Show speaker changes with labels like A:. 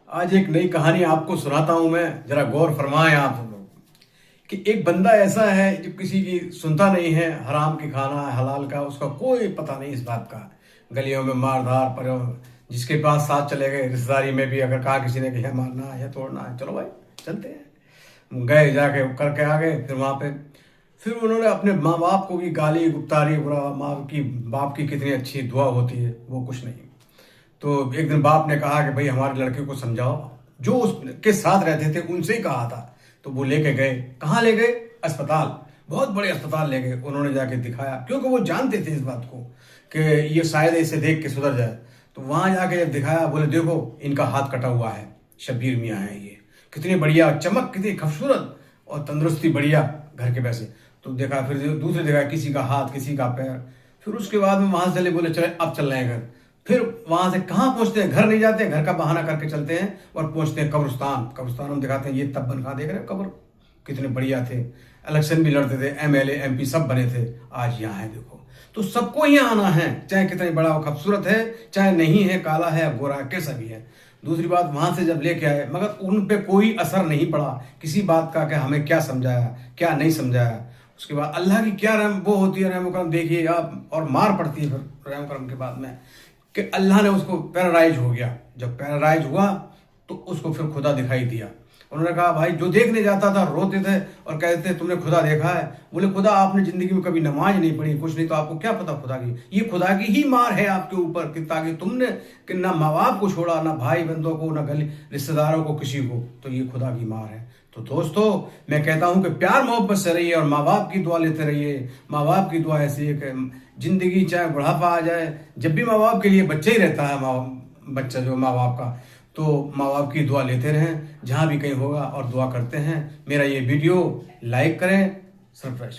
A: आज एक नई कहानी आपको सुनाता हूं मैं, जरा गौर फरमाएं आप सब लोग कि एक बंदा ऐसा है जो किसी की सुनता नहीं है। हराम की खाना है, हलाल का उसका कोई पता नहीं इस बात का। गलियों में मारधार पर जिसके पास साथ चले गए, रिश्तेदारी में भी अगर कहा किसी ने कि है मारना है या तोड़ना है, चलो भाई चलते हैं, गए जाके करके आ गए। फिर वहां पे फिर उन्होंने अपने माँ बाप को भी गाली गुप्तारी, बुरा माँ की बाप की कितनी अच्छी दुआ होती है, वो कुछ नहीं। तो एक दिन बाप ने कहा कि भाई हमारे लड़के को समझाओ। जो उसके साथ रहते थे उनसे ही कहा था। तो वो लेके गए। कहाँ ले गए? अस्पताल। बहुत बड़े अस्पताल ले गए। उन्होंने जाके दिखाया, क्योंकि वो जानते थे इस बात को कि ये शायद इसे देख के सुधर जाए। तो वहां जाके जब दिखाया, बोले देखो इनका हाथ कटा हुआ है, शब्बीर मियाँ है ये, कितनी बढ़िया चमक, कितनी खूबसूरत और तंदुरुस्ती बढ़िया घर के पैसे। तो देखा, फिर दूसरे देखा किसी का हाथ, किसी का पैर। फिर उसके बाद में वहां से चले, बोले चले अब चल रहे हैं घर। फिर वहां से कहाँ पहुंचते हैं? घर नहीं जाते, घर का बहाना करके चलते हैं और पहुंचते हैं कब्रिस्तान। कब्रिस्तान हम दिखाते हैं, ये तब बन कहाँ देख रहे हैं, कब्र कितने बढ़िया थे, इलेक्शन भी लड़ते थे, एमएलए एमपी सब बने थे। आज यहाँ है देखो। तो सबको यहाँ आना है, चाहे कितना बड़ा वो खूबसूरत है, चाहे नहीं है, काला है, गोरा है, कैसा भी है। दूसरी बात, वहां से जब लेके आए, मगर उन पे कोई असर नहीं पड़ा किसी बात का कि हमें क्या समझाया क्या नहीं समझाया। उसके बाद अल्लाह की क्या रहम वो होती है, रहम करम देखिए आप, और मार पड़ती है फिर रहम करम के बाद में कि अल्लाह ने उसको पैरालाइज हो गया। जब पैरालाइज हुआ तो उसको फिर खुदा दिखाई दिया। उन्होंने कहा भाई जो देखने जाता था रोते थे और कहते थे तुमने खुदा देखा है? बोले खुदा आपने जिंदगी में कभी नमाज नहीं पढ़ी, कुछ नहीं, तो आपको क्या पता खुदा की? ये खुदा की ही मार है आपके ऊपर कि ताकि तुमने कि ना माँ बाप को छोड़ा, ना भाई बंधुओं को, ना गली रिश्तेदारों को, किसी को। तो ये खुदा की मार है। तो दोस्तों मैं कहता हूं कि प्यार मोहब्बत से रहिए और माँ बाप की दुआ लेते रहिए। माँ बाप की दुआ ऐसी है कि जिंदगी चाहे बुढ़ापा आ जाए, जब भी माँ बाप के लिए बच्चा ही रहता है, बच्चा जो माँ बाप का, तो माँ बाप की दुआ लेते रहें जहाँ भी कहीं होगा और दुआ करते हैं। मेरा ये वीडियो लाइक करें, सब्सक्राइब